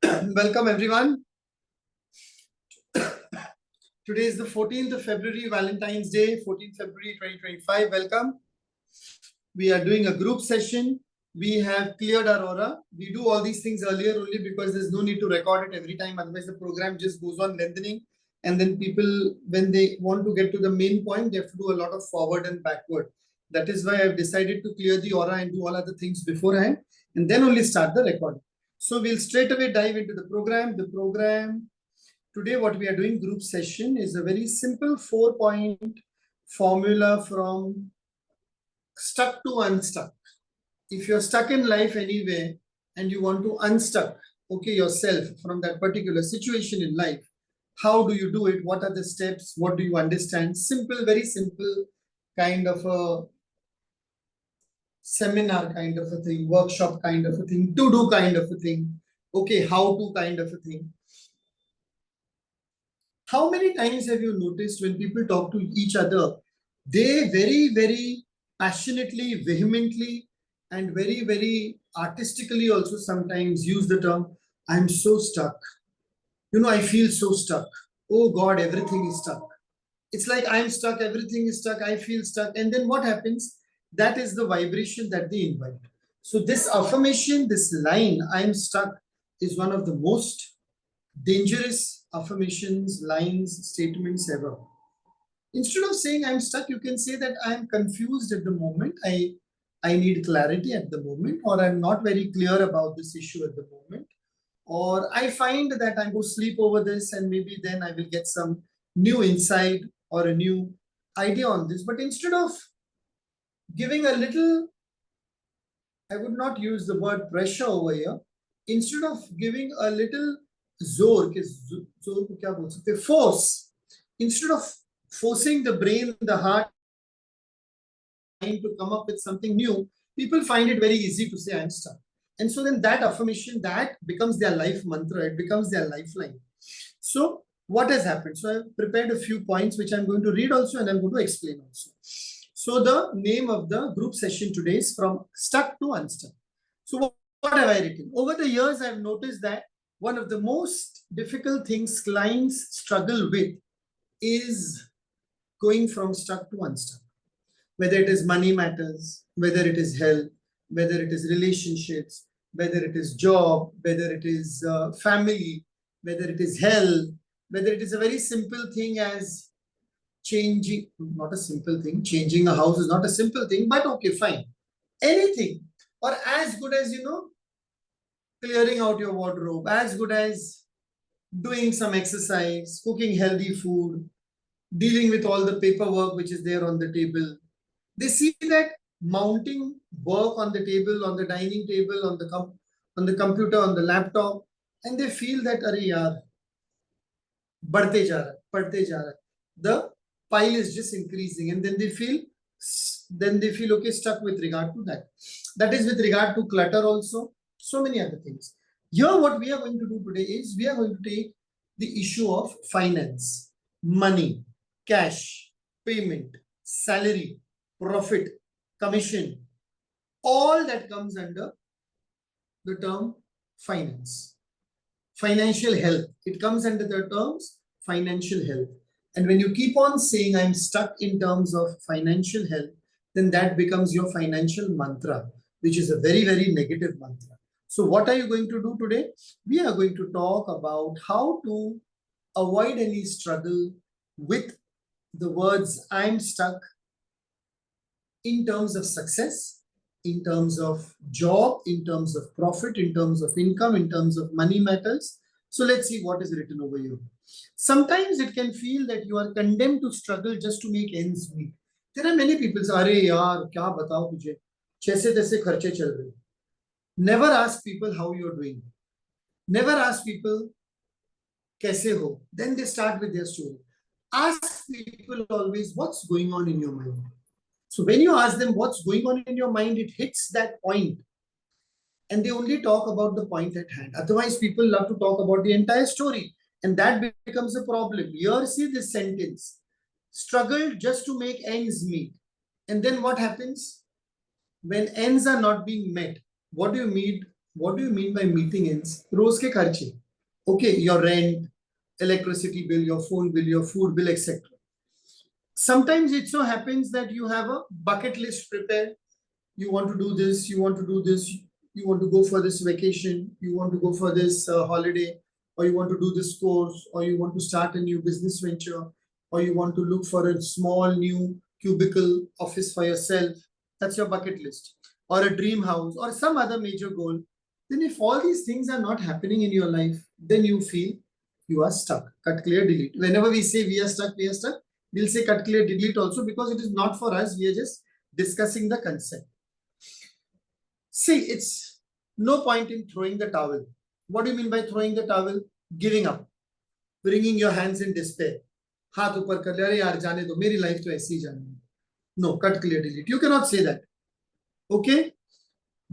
Welcome everyone. Today is the 14th of February, Valentine's Day, 14th February 2025. Welcome. We are doing a group session. We have cleared our aura. We do all these things earlier only because there's no need to record it every time. Otherwise, the program just goes on lengthening. And then people, when they want to get to the main point, they have to do a lot of forward and backward. That is why I've decided to clear the aura and do all other things beforehand, and then only start the recording. So we'll straight away dive into the program. Today, what we are doing, group session, is a very simple 4-point formula from stuck to unstuck. If you're stuck in life anyway and you want to unstuck, yourself from that particular situation in life, how do you do it? What are the steps? What do you understand? Simple, very simple kind of a seminar kind of a thing, workshop kind of a thing, to-do kind of a thing, how-to kind of a thing. How many times have you noticed when people talk to each other, they very, very passionately, vehemently, and very, very artistically also sometimes use the term, I'm so stuck. I feel so stuck. Oh God, everything is stuck. It's like I'm stuck, everything is stuck, I feel stuck. And then what happens? That is the vibration that they invite. So this affirmation, this line, I'm stuck, is one of the most dangerous affirmations, lines, statements ever. Instead of saying I'm stuck, you can say that I'm confused at the moment. I need clarity at the moment, or I'm not very clear about this issue at the moment. Or I find that I'm going to sleep over this and maybe then I will get some new insight or a new idea on this. But instead of giving a little, I would not use the word pressure over here. Instead of giving a little force, instead of forcing the brain, the heart, to come up with something new, people find it very easy to say I'm stuck. And so then that affirmation, that becomes their life mantra, it becomes their lifeline. So what has happened? So I've prepared a few points which I'm going to read also and I'm going to explain also. So the name of the group session today is from stuck to unstuck. So what have I written? Over the years, I've noticed that one of the most difficult things clients struggle with is going from stuck to unstuck. Whether it is money matters, whether it is health, whether it is relationships, whether it is job, whether it is family, whether it is health, whether it is a very simple thing as changing, not a simple thing, changing a house is not a simple thing, but okay, fine. Anything, or as good as, clearing out your wardrobe, as good as doing some exercise, cooking healthy food, dealing with all the paperwork which is there on the table. They see that mounting work on the table, on the dining table, on the computer, on the laptop, and they feel that, arey yaar, बढ़ते जा रहा. The pile is just increasing, and then they feel okay, stuck with regard to that. That is with regard to clutter also. So many other things. Here, what we are going to do today is we are going to take the issue of finance, money, cash, payment, salary, profit, commission, all that comes under the term finance. Financial health, it comes under the terms financial health. And when you keep on saying I'm stuck in terms of financial health, then that becomes your financial mantra, which is a very, very negative mantra. So what are you going to do today? We are going to talk about how to avoid any struggle with the words I'm stuck in terms of success, in terms of job, in terms of profit, in terms of income, in terms of money matters. So let's see what is written over here. Sometimes it can feel that you are condemned to struggle just to make ends meet. There are many people say, "Arey yaar, kya batao tujhe? Jaise taise kharche chal rahe." Never ask people how you're doing. Never ask people, "Kaise ho?" Then they start with their story. Ask people always, what's going on in your mind? So when you ask them what's going on in your mind, it hits that point. And they only talk about the point at hand. Otherwise, people love to talk about the entire story. And that becomes a problem. Here, see this sentence. Struggle just to make ends meet. And then what happens? When ends are not being met, what do you What do you mean by meeting ends? रोज के खर्चे. Okay, your rent, electricity bill, your phone bill, your food bill, etc. Sometimes it so happens that you have a bucket list prepared. You want to do this, you want to do this, you want to go for this vacation, you want to go for this holiday, or you want to do this course, or you want to start a new business venture, or you want to look for a small new cubicle office for yourself. That's your bucket list, or a dream house, or some other major goal. Then, if all these things are not happening in your life, then you feel you are stuck. Cut, clear, delete. Whenever we say we are stuck, we'll say cut, clear, delete also, because it is not for us. We are just discussing the concept. See, it's no point in throwing the towel. What do you mean by throwing the towel? Giving up, wringing your hands in despair. हाथ ऊपर कर ले, अरे यार जाने दो, मेरी life तो ऐसी ही जाने दो. No, cut, clear, delete. You cannot say that. Okay?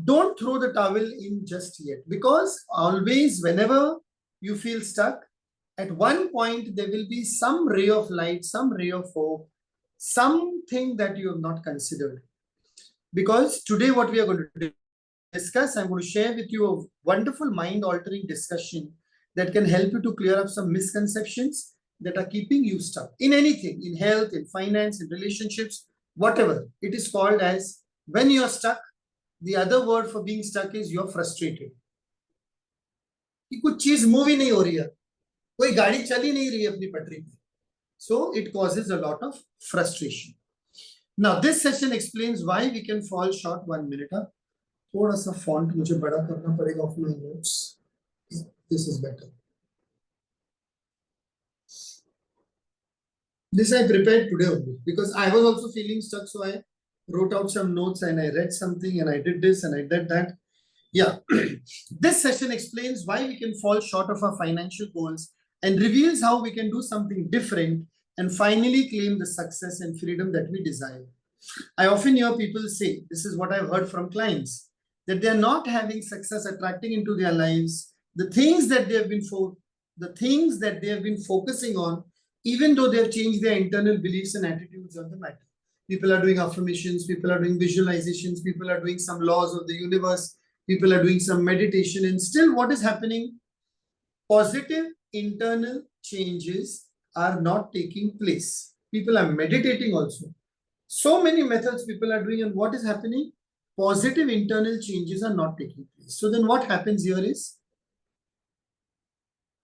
Don't throw the towel in just yet, because always, whenever you feel stuck, at one point there will be some ray of light, some ray of hope, something that you have not considered. Because today, what we are going to discuss, I'm going to share with you a wonderful mind-altering discussion that can help you to clear up some misconceptions that are keeping you stuck in anything, in health, in finance, in relationships, whatever. It is called as, when you're stuck, the other word for being stuck is you're frustrated. कि कुछ चीज move ही नहीं हो रही है, कोई गाड़ी चल ही नहीं रही है अपनी पटरी पे. So it causes a lot of frustration. Now this session explains why we can fall short. 1 minute. थोड़ा सा font मुझे बड़ा करना पड़ेगा of my notes. This is better. This I prepared today only because I was also feeling stuck, so I wrote out some notes and I read something and I did this and I did that. Yeah. This session explains why we can fall short of our financial goals and reveals how we can do something different and finally claim the success and freedom that we desire. I often hear people say, this is what I've heard from clients, that they're not having success attracting into their lives, the things that they have been focusing on, even though they have changed their internal beliefs and attitudes on the matter. People are doing affirmations, people are doing visualizations, people are doing some laws of the universe, people are doing some meditation, and still what is happening? Positive internal changes are not taking place. People are meditating also. So many methods people are doing, and what is happening? Positive internal changes are not taking place. So then what happens here is,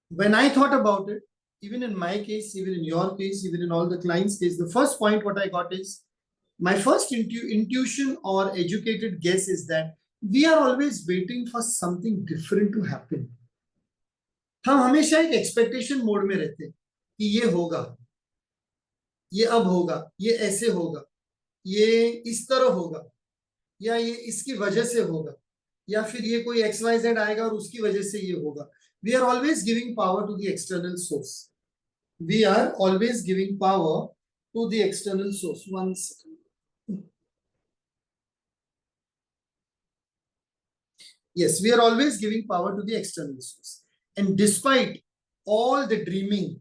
when I thought about it, even in my case, even in your case, even in all the clients' case, the first point what I got is, my first intuition or educated guess is that we are always waiting for something different to happen. हम हमेशा एक expectation mode में रहते हैं कि ये होगा, ये अब होगा, ये ऐसे होगा, ये इस तरह होगा, या ये इसकी वजह से होगा, या फिर ये कोई XYZ आएगा और उसकी वजह से ये होगा. We are always giving power to the external source. We are always giving power to the external source. One second. Yes, we are always giving power to the external source. And despite all the dreaming,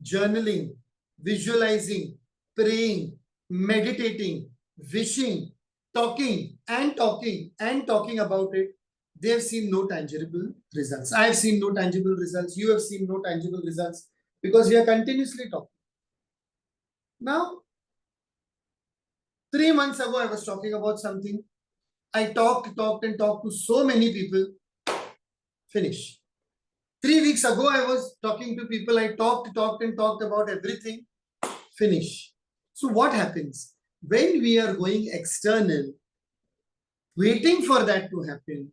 journaling, visualizing, praying, meditating, wishing, talking about it, they have seen no tangible results. I have seen no tangible results. You have seen no tangible results because we are continuously talking. Now, 3 months ago, I was talking about something. I talked to so many people. Finish. 3 weeks ago, I was talking to people. I talked about everything. Finish. So what happens? When we are going external, waiting for that to happen,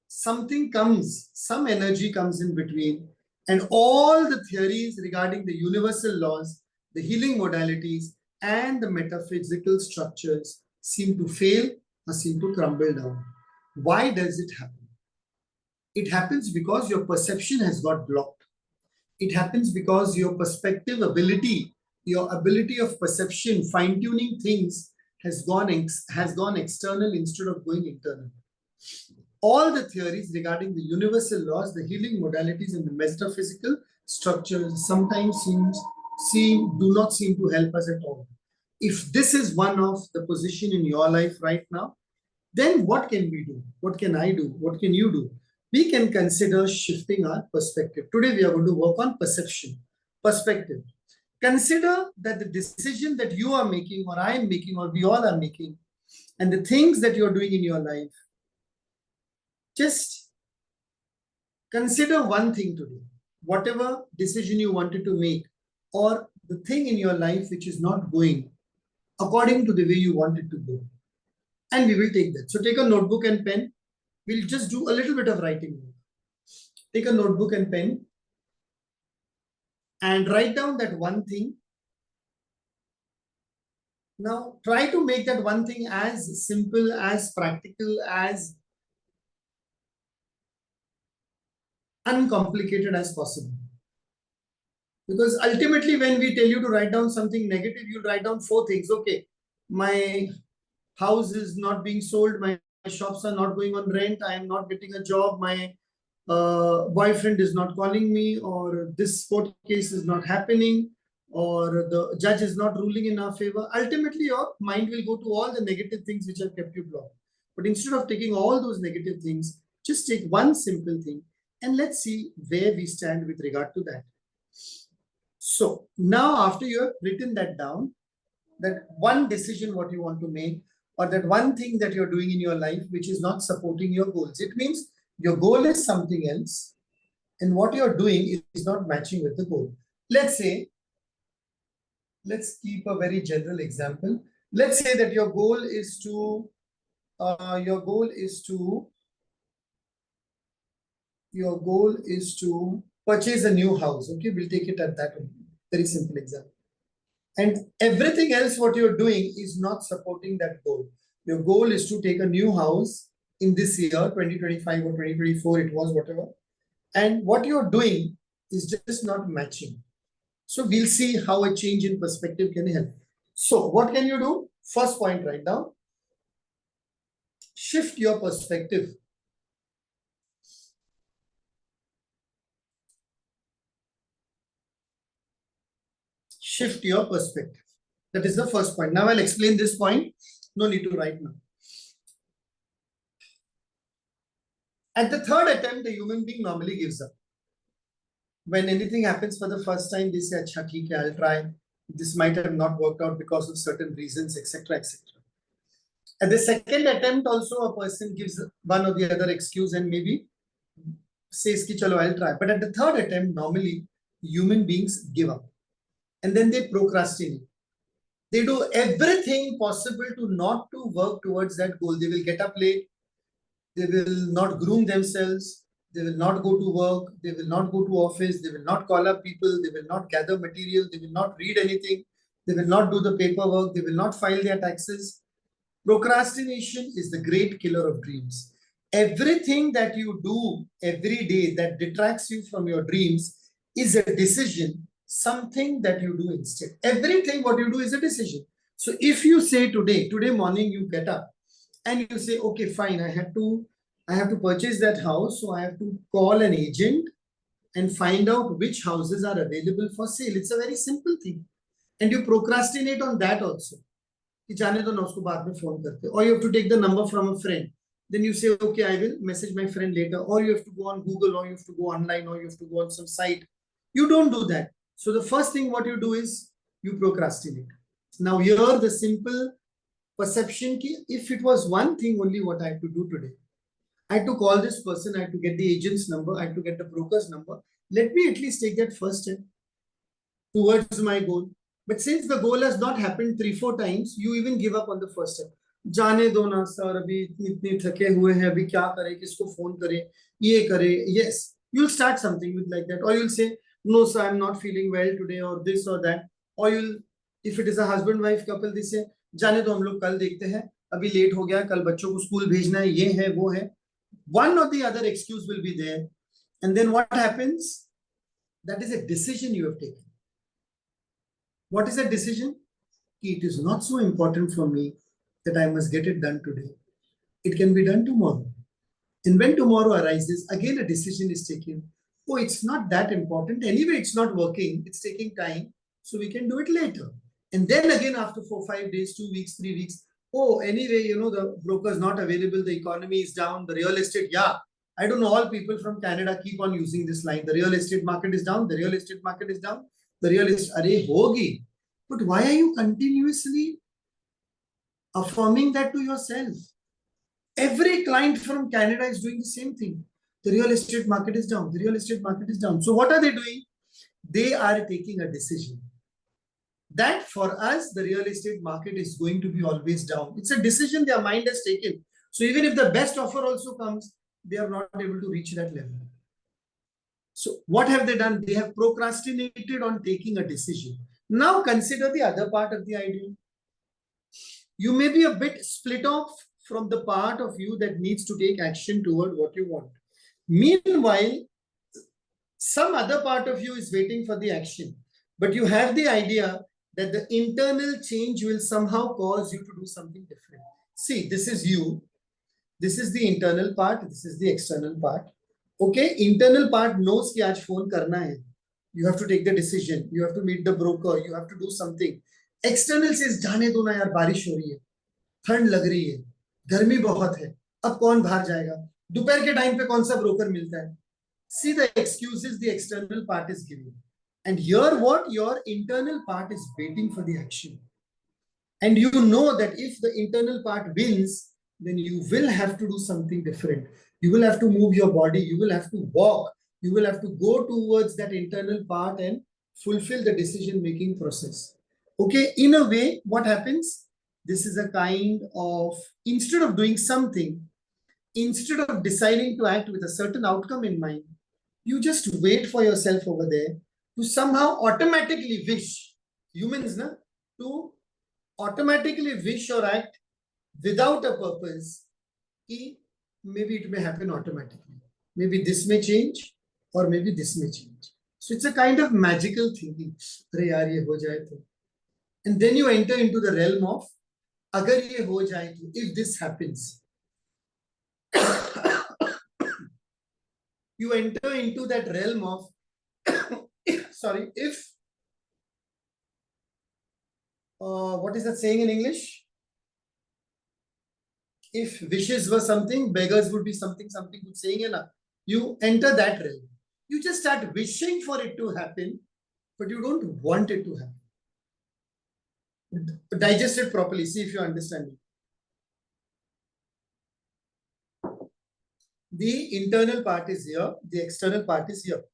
something comes, some energy comes in between, and all the theories regarding the universal laws, the healing modalities, and the metaphysical structures seem to fail or seem to crumble down. Why does it happen? It happens because your perception has got blocked. It happens because your perspective ability, your ability of perception, fine-tuning things has gone external instead of going internal. All the theories regarding the universal laws, the healing modalities, and the metaphysical structures sometimes do not seem to help us at all. If this is one of the position in your life right now, then what can we do? What can I do? What can you do? we can consider shifting our perspective. Today, we are going to work on perception, perspective. Consider that the decision that you are making, or I am making, or we all are making, and the things that you're doing in your life, just consider one thing today. Whatever decision you wanted to make, or the thing in your life which is not going according to the way you want it to go. And we will take that. So take a notebook and pen. We'll just do a little bit of writing. Take a notebook and pen and write down that one thing. Now try to make that one thing as simple, as practical, as uncomplicated as possible. Because ultimately, when we tell you to write down something negative, you'll write down 4 things. Okay, my house is not being sold, my shops are not going on rent, I am not getting a job, my boyfriend is not calling me, or this court case is not happening, or the judge is not ruling in our favor. Ultimately, your mind will go to all the negative things which have kept you blocked. But instead of taking all those negative things, just take one simple thing and let's see where we stand with regard to that. So now, after you have written that down, that one decision what you want to make, or that one thing that you're doing in your life which is not supporting your goals, it means your goal is something else and what you're doing is not matching with the goal. Let's say, let's keep a very general example. Let's say that your goal is to purchase a new house. Okay, we'll take it at that very simple example. And everything else what you're doing is not supporting that goal. Your goal is to take a new house in this year, 2025 or 2024, it was whatever. And what you're doing is just not matching. So we'll see how a change in perspective can help. So what can you do? First point, write down. Shift your perspective. Shift your perspective. That is the first point. Now I'll explain this point. No need to write now. At the third attempt, the human being normally gives up. When anything happens for the first time, they say, "Acha, theek hai, I'll try. This might have not worked out because of certain reasons, etc., etc." At the second attempt, also a person gives one or the other excuse and maybe says, "Ki chalo, I'll try." But at the third attempt, normally human beings give up. And then they procrastinate. They do everything possible to not to work towards that goal. They will get up late. They will not groom themselves. They will not go to work. They will not go to office. They will not call up people. They will not gather material. They will not read anything. They will not do the paperwork. They will not file their taxes. Procrastination is the great killer of dreams. Everything that you do every day that detracts you from your dreams is a decision, something that you do instead. Everything what you do is a decision. So if you say today morning you get up and you say, okay, fine, I have to purchase that house, so I have to call an agent and find out which houses are available for sale. It's a very simple thing. And you procrastinate on that also. Or you have to take the number from a friend. Then you say, okay, I will message my friend later. Or you have to go on Google, or you have to go online, or you have to go on some site. You don't do that. So the first thing what you do is you procrastinate. Now here the simple perception ki, if it was one thing only what I have to do today, I had to call this person, I had to get the agent's number, I had to get the broker's number. Let me at least take that first step towards my goal. But since the goal has not happened 3-4 times, you even give up on the first step. जाने दो ना sir, अभी इतने थके हुए हैं, अभी क्या करें, किसको फोन करें, ये करें. Yes, you'll start something with like that, or you'll say, no sir, I'm not feeling well today, or this or that. Or you'll, if it is a husband wife couple, they say, जाने दो, हम लोग कल देखते हैं, अभी late हो गया, कल बच्चों को स्कूल भेजना है, ये है वो है. One or the other excuse will be there. And then what happens? That is a decision you have taken. What is a decision? It is not so important for me that I must get it done today. It can be done tomorrow. And when tomorrow arises, again a decision is taken. Oh, it's not that important. Anyway, it's not working. It's taking time. So we can do it later. And then again, after 4-5 days, 2 weeks, 3 weeks, oh, anyway, the broker is not available. The economy is down. The real estate, yeah, I don't know, all people from Canada keep on using this line. The real estate market is down. The real estate market is down. The real estate, arey hogi. But why are you continuously affirming that to yourself? Every client from Canada is doing the same thing. The real estate market is down. The real estate market is down. So what are they doing? They are taking a decision that for us, the real estate market is going to be always down. It's a decision their mind has taken. So even if the best offer also comes, they are not able to reach that level. So what have they done? They have procrastinated on taking a decision. Now consider the other part of the idea. You may be a bit split off from the part of you that needs to take action toward what you want. Meanwhile, some other part of you is waiting for the action, but you have the idea that the internal change will somehow cause you to do something different. See, this is you. This is the internal part. This is the external part. Okay, internal part knows कि आज phone करना है. You have to take the decision. You have to meet the broker. You have to do something. External says जाने दो ना यार, बारिश हो रही है, ठंड लग रही है, गर्मी बहुत है, अब कौन बाहर जाएगा, दोपहर के टाइम पे कौन सा ब्रोकर मिलता है. See the excuses the external part is giving. And here what? Your internal part is waiting for the action. And you know that if the internal part wins, then you will have to do something different. You will have to move your body. You will have to walk. You will have to go towards that internal part and fulfill the decision-making process. Okay, in a way, what happens? This is a kind of, instead of doing something, instead of deciding to act with a certain outcome in mind, you just wait for yourself over there to somehow automatically wish, humans, na, to automatically wish or act without a purpose. Maybe it may happen automatically. Maybe this may change or maybe this may change. So it's a kind of magical thinking. And then you enter into the realm of agar ye ho jaye to, if this happens. You enter into that realm of sorry, if what is that saying in English? If wishes were something, beggars would be something, something good saying, and you enter that realm. You just start wishing for it to happen, but you don't want it to happen. Digest it properly, see if you understand it. The internal part is here, the external part is here.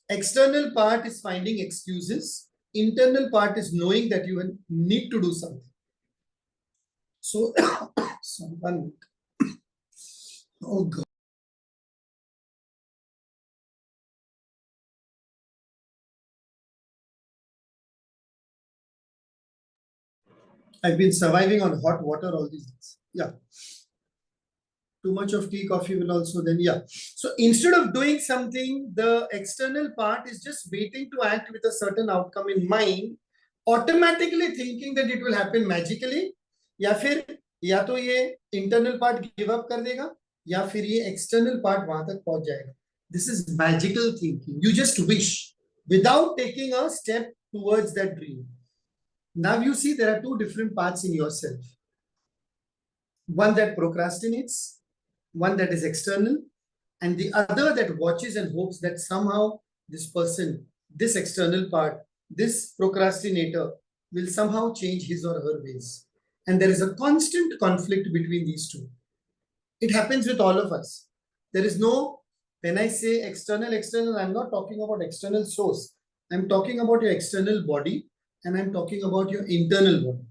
External part is finding excuses. Internal part is knowing that you need to do something. So, sorry, 1 minute. Oh God. I've been surviving on hot water all these days. Yeah. Too much of tea, coffee will also then, yeah. So instead of doing something, the external part is just waiting to act with a certain outcome in mind, automatically thinking that it will happen magically, या फिर या तो ये internal part give up कर देगा, या फिर ये external part वहां तक पहुंच जाएगा. This is magical thinking. You just wish without taking a step towards that dream. Now you see there are two different parts in yourself. One that procrastinates, one that is external, and the other that watches and hopes that somehow this person, this external part, this procrastinator will somehow change his or her ways. And there is a constant conflict between these two. It happens with all of us. There is no, when I say external, I'm not talking about external source. I'm talking about your external body, and I'm talking about your internal body.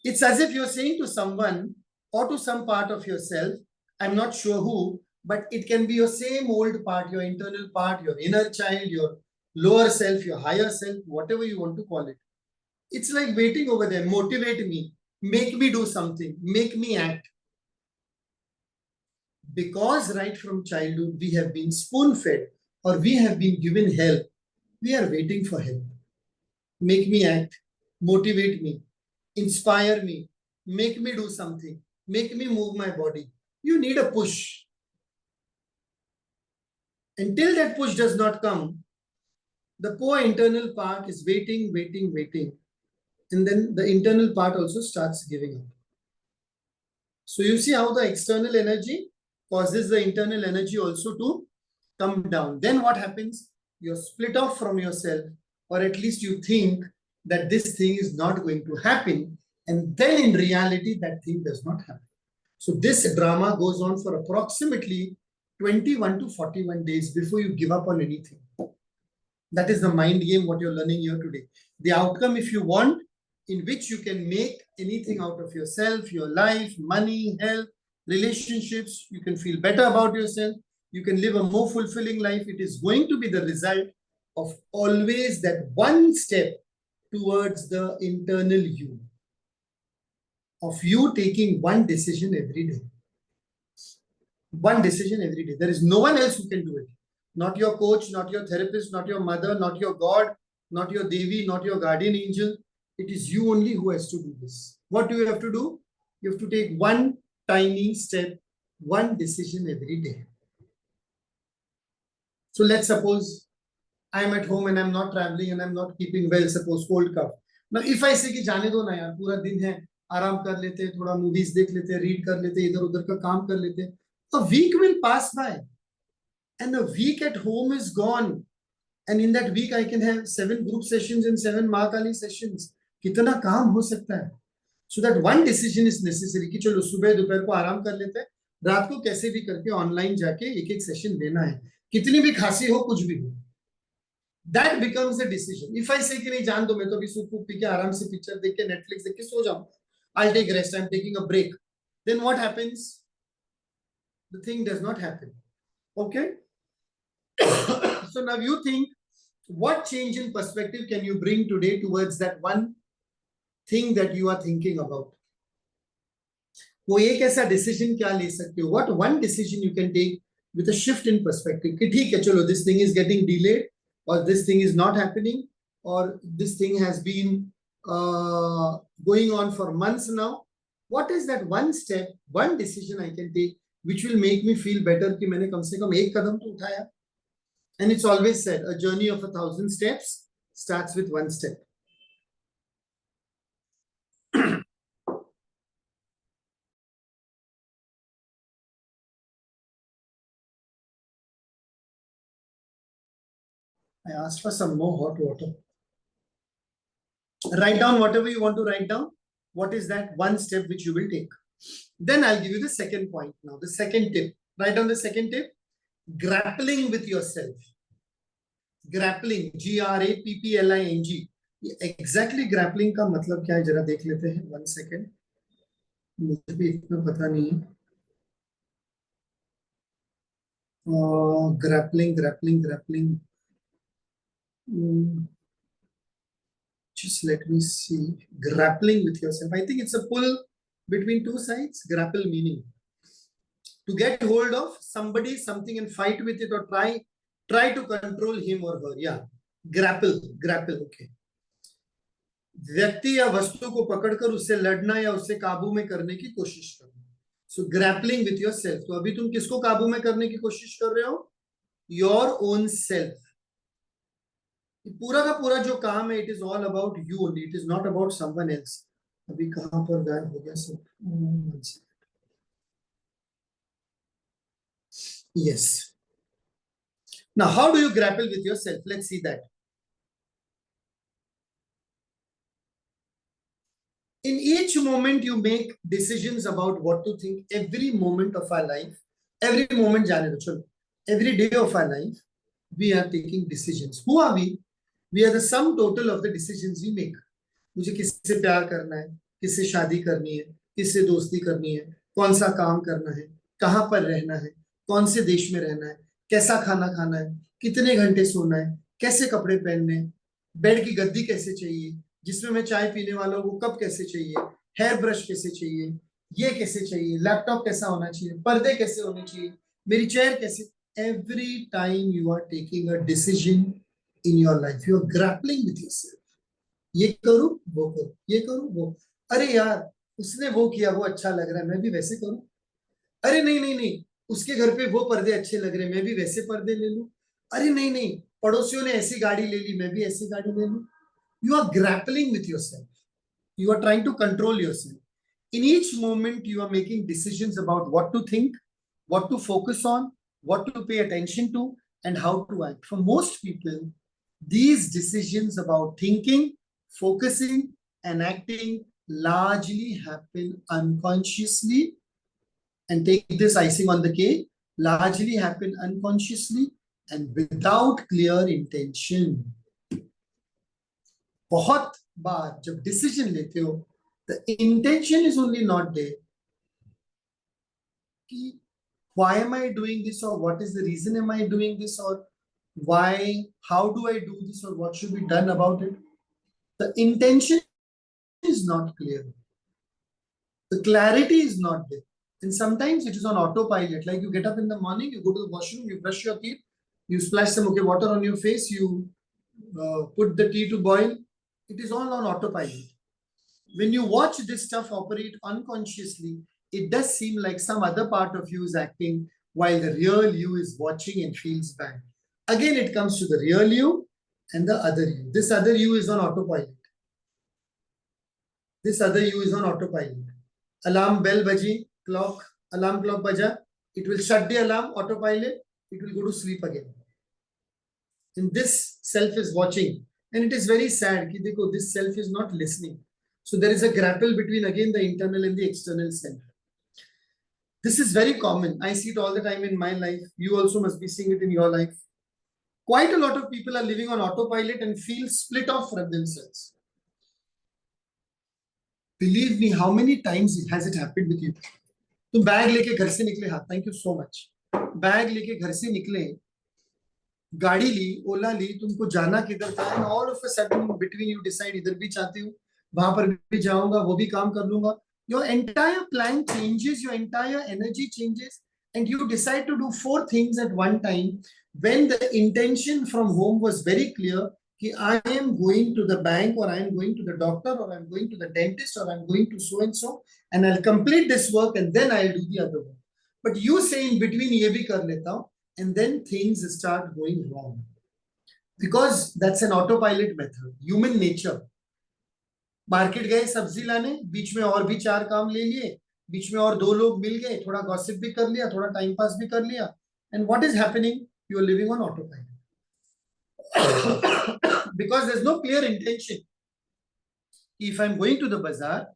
It's as if you're saying to someone or to some part of yourself, I'm not sure who, but it can be your same old part, your internal part, your inner child, your lower self, your higher self, whatever you want to call it. It's like waiting over there, motivate me, make me do something, make me act. Because right from childhood, we have been spoon-fed or we have been given help, we are waiting for help. Make me act, motivate me, inspire me, make me do something, make me move my body. You need a push. Until that push does not come, the poor internal part is waiting. And then the internal part also starts giving up. So you see how the external energy causes the internal energy also to come down. Then what happens? You're split off from yourself, or at least you think that this thing is not going to happen, and then in reality that thing does not happen. So this drama goes on for approximately 21 to 41 days before you give up on anything. That is the mind game what you're learning here today. The outcome, if you want, in which you can make anything out of yourself, your life, money, health, relationships, you can feel better about yourself, you can live a more fulfilling life. It is going to be the result of always that one step towards the internal you, of you taking one decision every day. One decision every day. There is no one else who can do it. Not your coach, not your therapist, not your mother, not your God, not your Devi, not your guardian angel. It is you only who has to do this. What do you have to do? You have to take one tiny step, one decision every day. So let's suppose I'm at home and I'm not traveling and I'm not keeping well, suppose cold cough. Now if I say कि जाने दो ना यार, पूरा दिन है, आराम कर लेते हैं, थोड़ा movies देख लेते हैं, read कर लेते हैं, इधर उधर का काम कर लेते हैं, a week will pass by and a week at home is gone, and in that week I can have 7 group sessions and 7 Mahakali sessions. कितना काम हो सकता है? So that one decision is necessary कि चलो सुबह दोपहर को आराम कर लेते हैं, रात को कैसे भी करके ऑनलाइन जाके एक सेशन देना है, कितनी भी खांसी हो, कुछ भी हो. That becomes a decision. If I say कि नहीं जान दो, मैं तो अभी सूप पी के आराम से पिक्चर देख के नेटफ्लिक्स देख के सो जाऊं, I'll take rest, I'm taking a break, then what happens? The thing does not happen. Okay. So now you think, what change in perspective can you bring today towards that one thing that you are thinking about? वो एक ऐसा decision क्या ले सकते हो? What one decision you can take with a shift in perspective? कि ठीक है, चलो, this thing is getting delayed, or this thing is not happening, or this thing has been going on for months now. What is that one step, one decision I can take which will make me feel better कि मैंने कम से कम एक कदम तो उठाया? And it's always said, a journey of 1,000 steps starts with one step. I asked for some more hot water. Write down whatever you want to write down. What is that one step which you will take? Then I'll give you the second point now, the second tip. Write down the second tip. Grappling with yourself. Grappling, G-R-A-P-P-L-I-N-G. Exactly grappling का मतलब क्या है जरा देख लेते हैं. 1 second. मुझे भी इतना पता नहीं है. Grappling. Just let me see. Grappling with yourself. I think it's a pull between two sides. Grapple meaning to get hold of somebody, something, and fight with it, or try to control him or her. Yeah, grapple. Okay. व्यक्ति या वस्तु को पकड़कर उससे लड़ना या उससे काबू में करने की कोशिश करना. So grappling with yourself. तो अभी तुम किसको काबू में करने की कोशिश कर रहे हो? Your own self. पूरा का पूरा जो काम है, it is all about you only. It is not about someone else. अभी कहां पर गायब हो गया सब? Yes. Now, how do you grapple with yourself? Let's see that. In each moment, you make decisions about what to think. Every moment of our life, every moment, every day of our life, we are taking decisions. Who are we? We are the sum total of the decisions we make. मुझे किससे प्यार करना है, किससे शादी करनी है, किससे दोस्ती करनी है, कौन सा काम करना है, कहां पर रहना है, कौन से देश में रहना है, कैसा खाना खाना है, कितने घंटे सोना है, कैसे कपड़े पहनने हैं, बेड की गद्दी कैसे चाहिए, जिसमें मैं चाय पीने वाला हूँ वो कब कैसे चाहिए, हेयर ब्रश कैसे चाहिए, ये कैसे चाहिए, लैपटॉप कैसा होना चाहिए, पर्दे कैसे होने चाहिए, मेरी चेयर कैसे. Every time you are taking a decision in your life, you are grappling with yourself. ये करूं वो करूं, ये करूं वो, अरे यार उसने वो किया वो अच्छा लग रहा है मैं भी वैसे करूं, अरे नहीं उसके घर पे वो पर्दे अच्छे लग रहे हैं मैं भी वैसे पर्दे ले लूं, अरे नहीं पड़ोसियों ने ऐसी गाड़ी ले ली मैं भी ऐसी गाड़ी ले लूं. You are grappling with yourself. You are trying to control yourself. In each moment you are making decisions about what to think, what to focus on, what to pay attention to, and how to act. For most people, these decisions about thinking, focusing, and acting largely happen unconsciously. And take this icing on the cake, largely happen unconsciously and without clear intention. बहुत बार जब decision लेते हो, the intention is only not there. कि why am I doing this, or what is the reason am I doing this, or why, how do I do this, or what should be done about it? The intention is not clear. The clarity is not there. And sometimes it is on autopilot. Like you get up in the morning, you go to the washroom, you brush your teeth, you splash some okay water on your face, you put the tea to boil. It is all on autopilot. When you watch this stuff operate unconsciously, it does seem like some other part of you is acting while the real you is watching and feels bad. Again, it comes to the real you and the other you. This other you is on autopilot. This other you is on autopilot. Alarm bell baji, clock, alarm clock baja. It will shut the alarm, autopilot. It will go to sleep again. And this self is watching. And it is very sad. Ki dekho, this self is not listening. So there is a grapple between again the internal and the external self. This is very common. I see it all the time in my life. You also must be seeing it in your life. Quite a lot of people are living on autopilot and feel split off from themselves. Believe me, how many times has it happened with you? तुम bag लेके घर से निकले, हाँ, thank you so much. Bag लेके घर से निकले, गाड़ी ली, ओला ली, तुमको जाना किधर था, and all of a sudden between you decide इधर भी चाहती हूँ, वहां पर भी जाऊंगा, वो भी काम कर लूंगा. Your entire plan changes, your entire energy changes, and you decide to do 4 things at one time when the intention from home was very clear. I am going to the bank, or I am going to the doctor, or I am going to the dentist, or I am going to so and so, and I'll complete this work and then I'll do the other one. But you say in between, ye bhi kar leta hu, and then things start going wrong. Because that's an autopilot method, human nature. Market गए सब्जी लाने, बीच में और भी 4 काम ले लिए, बीच में और 2 लोग मिल गए, थोड़ा गॉसिप भी कर लिया, थोड़ा टाइम पास भी कर लिया. And what is happening? You are living on autopilot. Because there's no clear intention. If I'm going to the bazaar,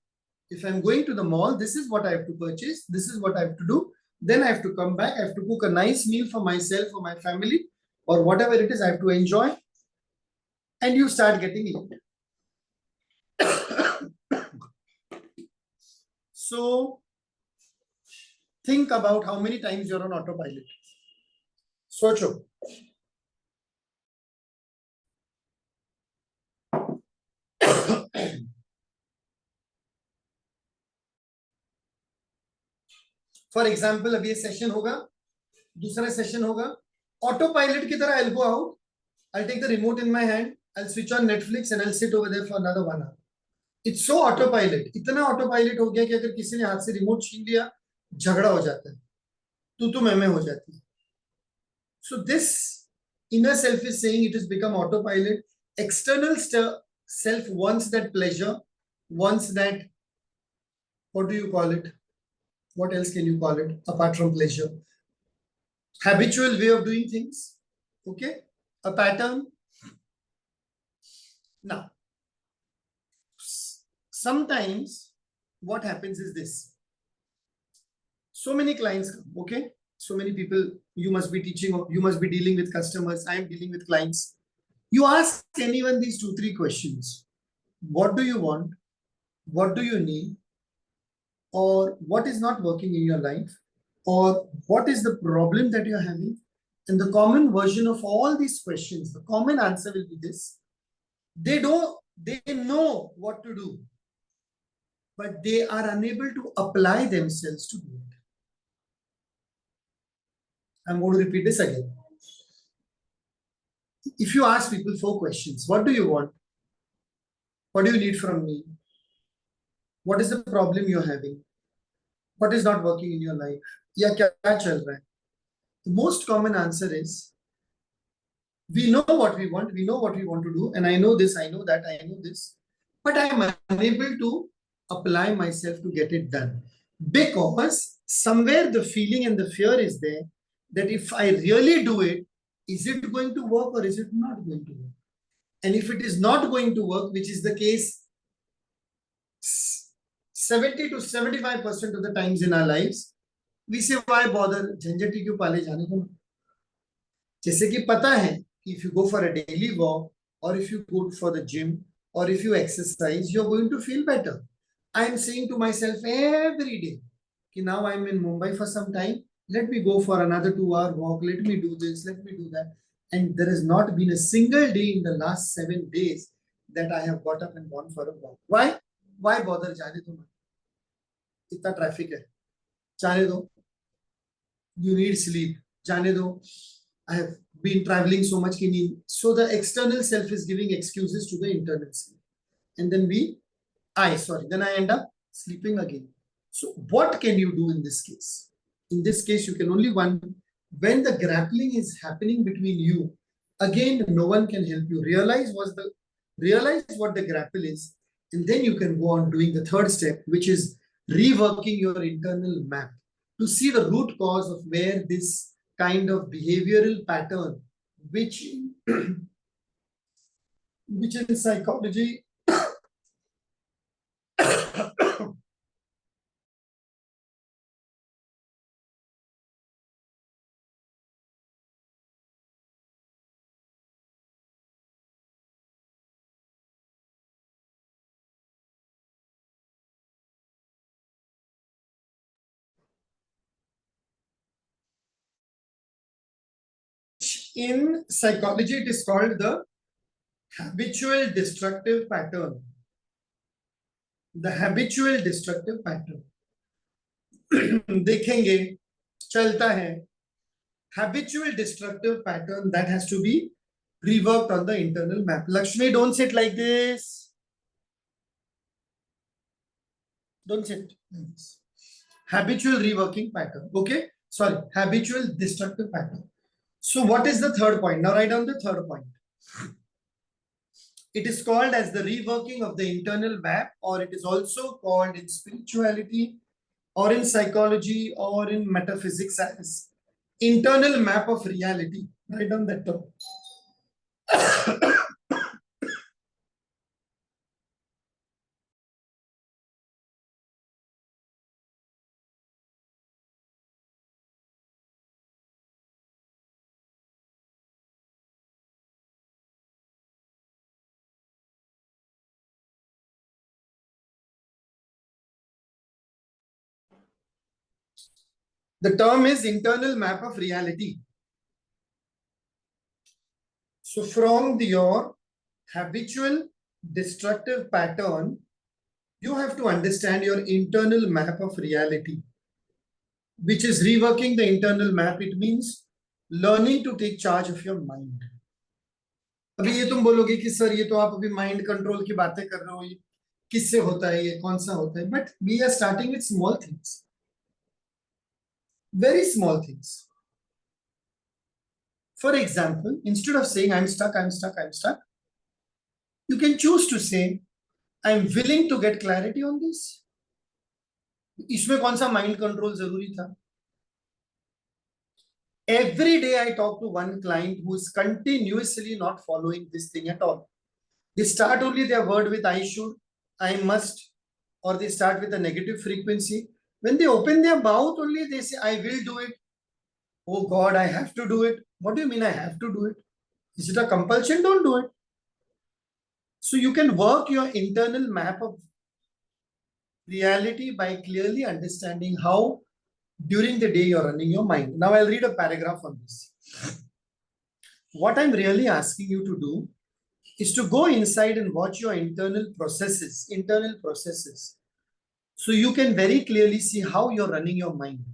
if I'm going to the mall, this is what I have to purchase, this is what I have to do. Then I have to come back, I have to cook a nice meal for myself, for my family, or whatever it is I have to enjoy. And you start getting late. So think about how many times you're on autopilot. Socho. For example, अभी ये session होगा, दूसरा session होगा, autopilot की तरह I'll go out, I'll take the remote in my hand, I'll switch on Netflix and I'll sit over there for another 1 hour. It's so autopilot, इतना autopilot हो गया कि अगर किसी ने हाथ से रिमोट छीन लिया, झगड़ा हो जाता है, तू मैं हो जाती है. So this inner self is saying it has become autopilot. External self wants that pleasure, wants that, what do you call it? What else can you call it apart from pleasure? Habitual way of doing things. Okay, a pattern. Now, sometimes what happens is this. So many clients come, okay? So many people, you must be teaching, you must be dealing with customers, I am dealing with clients. You ask anyone these 2-3 questions. What do you want? What do you need? Or what is not working in your life? Or what is the problem that you're having? And the common version of all these questions, the common answer will be this. They know what to do, but they are unable to apply themselves to do it. I'm going to repeat this again. If you ask people 4 questions, what do you want? What do you need from me? What is the problem you're having? What is not working in your life? Ya kya chal raha hai? The most common answer is, we know what we want to do, and I know this, I know that, I know this, but I am unable to apply myself to get it done. Because somewhere the feeling and the fear is there that if I really do it, is it going to work or is it not going to work? And if it is not going to work, which is the case 70 to 75% of the times in our lives, we say, why bother? झंझट क्यों पाले जाने को? जैसे कि पता है कि if you go for a daily walk or if you go for the gym or if you exercise, you're going to feel better. I am saying to myself every day, कि now I'm in Mumbai for some time, let me go for another 2 hour walk, let me do this, let me do that. And there has not been a single day in the last 7 days that I have got up and gone for a walk. Why? Why bother? जाने दो, इतना traffic है, जाने दो. You need sleep, जाने दो. I have been traveling so much. So the external self is giving excuses to the internal self. And then then I end up sleeping again. So what can you do in this case? In this case, you can only when the grappling is happening between you, again, no one can help you. Realize what the grapple is. And then you can go on doing the third step, which is reworking your internal map to see the root cause of where this kind of behavioral pattern, which in psychology it is called the habitual destructive pattern. The habitual destructive pattern. देखेंगे चलता है. Habitual destructive pattern that has to be reworked on the internal map. Lakshmi, don't sit like this. Don't sit like this. Habitual reworking pattern. Okay. Sorry. Habitual destructive pattern. So what is the third point? Now write down the third point. It is called as the reworking of the internal map, or it is also called in spirituality or in psychology or in metaphysics as internal map of reality. Write down that term. The term is internal map of reality. So from your habitual destructive pattern, you have to understand your internal map of reality, which is reworking the internal map. It means learning to take charge of your mind. अभी ये तुम बोलोगे कि sir ये तो आप अभी mind control की बातें कर रहे हो, ये किससे होता है, ये कौन सा होता है? But we are starting with small things, very small things. For example, instead of saying I'm stuck, you can choose to say I'm willing to get clarity on this. इसमें कौन सा माइंड कंट्रोल जरूरी था? Every day I talk to one client who is continuously not following this thing at all. They start only their word with I should, I must, or they start with a negative frequency. When they open their mouth only, they say, I will do it. Oh God, I have to do it. What do you mean I have to do it? Is it a compulsion? Don't do it. So you can work your internal map of reality by clearly understanding how during the day you're running your mind. Now I'll read a paragraph on this. What I'm really asking you to do is to go inside and watch your internal processes. So you can very clearly see how you're running your mind.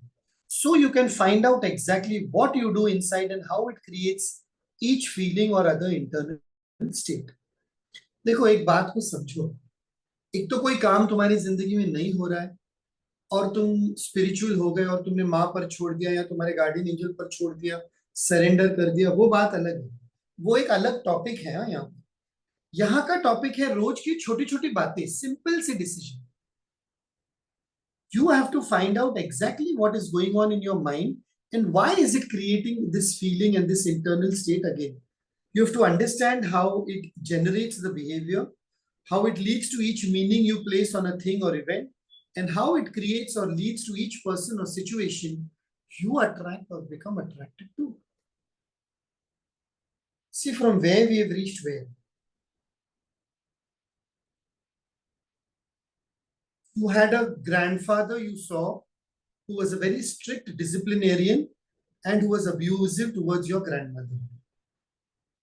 So you can find out exactly what you do inside and how it creates each feeling or other internal state. देखो एक बात को समझो, एक तो कोई काम तुम्हारी जिंदगी में नहीं हो रहा है और तुम स्पिरिचुअल हो गए और तुमने माँ पर छोड़ दिया या तुम्हारे गार्डियन एंजल पर छोड़ दिया, सरेंडर कर दिया, वो बात अलग है, वो एक अलग टॉपिक है. यहाँ का टॉपिक है रोज की छोटी छोटी बातें, सिंपल सी decision. You have to find out exactly what is going on in your mind and why is it creating this feeling and this internal state again. You have to understand how it generates the behavior, how it leads to each meaning you place on a thing or event, and how it creates or leads to each person or situation you attract or become attracted to. See from where we have reached where. You had a grandfather you saw who was a very strict disciplinarian and who was abusive towards your grandmother.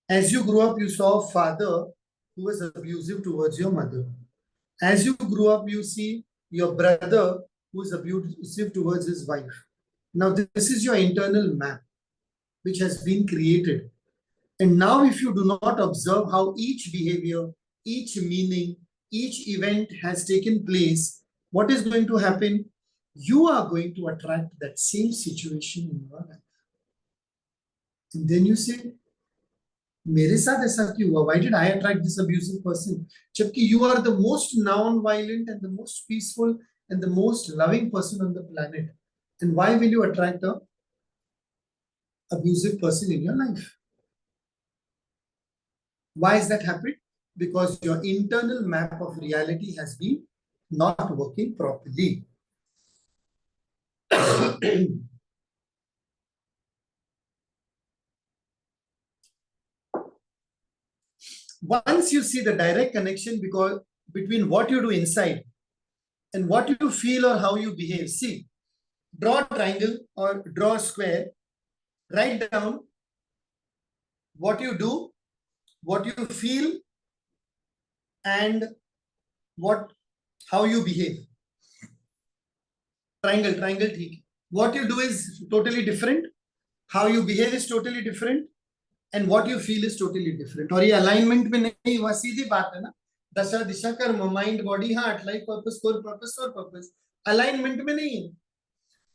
As you grew up, you saw a father who was abusive towards your mother. As you grew up, you see your brother who is abusive towards his wife. Now, this is your internal map which has been created. And now, if you do not observe how each behavior, each meaning, each event has taken place, what is going to happen? You are going to attract that same situation in your life. And then you say, मेरे साथ ऐसा क्यों हुआ? Why did I attract this abusive person? जबकि you are the most non-violent and the most peaceful and the most loving person on the planet. And why will you attract a abusive person in your life? Why is that happening? Because your internal map of reality has been not working properly. Once you see the direct connection between what you do inside and what you feel or how you behave, see, draw a triangle or draw a square, write down what you do, what you feel, and how you behave. Triangle, ठीक. What you do is totally different, how you behave is totally different, and what you feel is totally different. और ये alignment में नहीं हुआ, सीधी बात है ना, दशा दिशा कर्म, mind body heart, life purpose core purpose और पर्पस, अलाइनमेंट में नहीं है.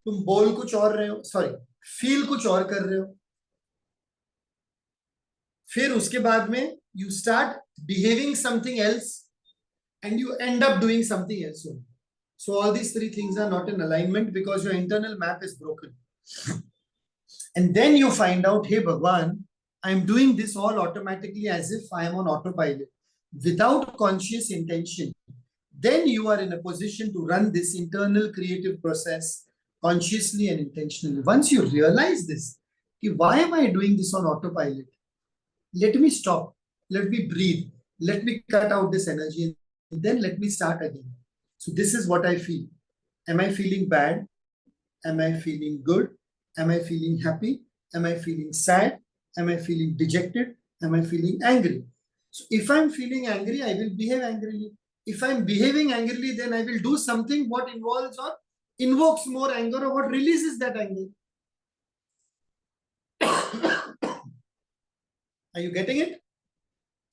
तुम बोल कुछ और रहे हो, सॉरी, फील कुछ और कर रहे हो, फिर उसके बाद में you start behaving something else and you end up doing something else. So all these three things are not in alignment because your internal map is broken. And then you find out, hey Bhagwan, I'm doing this all automatically as if I am on autopilot without conscious intention. Then you are in a position to run this internal creative process consciously and intentionally. Once you realize this, why am I doing this on autopilot? Let me stop. Let me breathe. Let me cut out this energy. And then let me start again. So this is what I feel. Am I feeling bad? Am I feeling good? Am I feeling happy? Am I feeling sad? Am I feeling dejected? Am I feeling angry? So if I'm feeling angry, I will behave angrily. If I'm behaving angrily, then I will do something what involves or invokes more anger or what releases that anger. Are you getting it?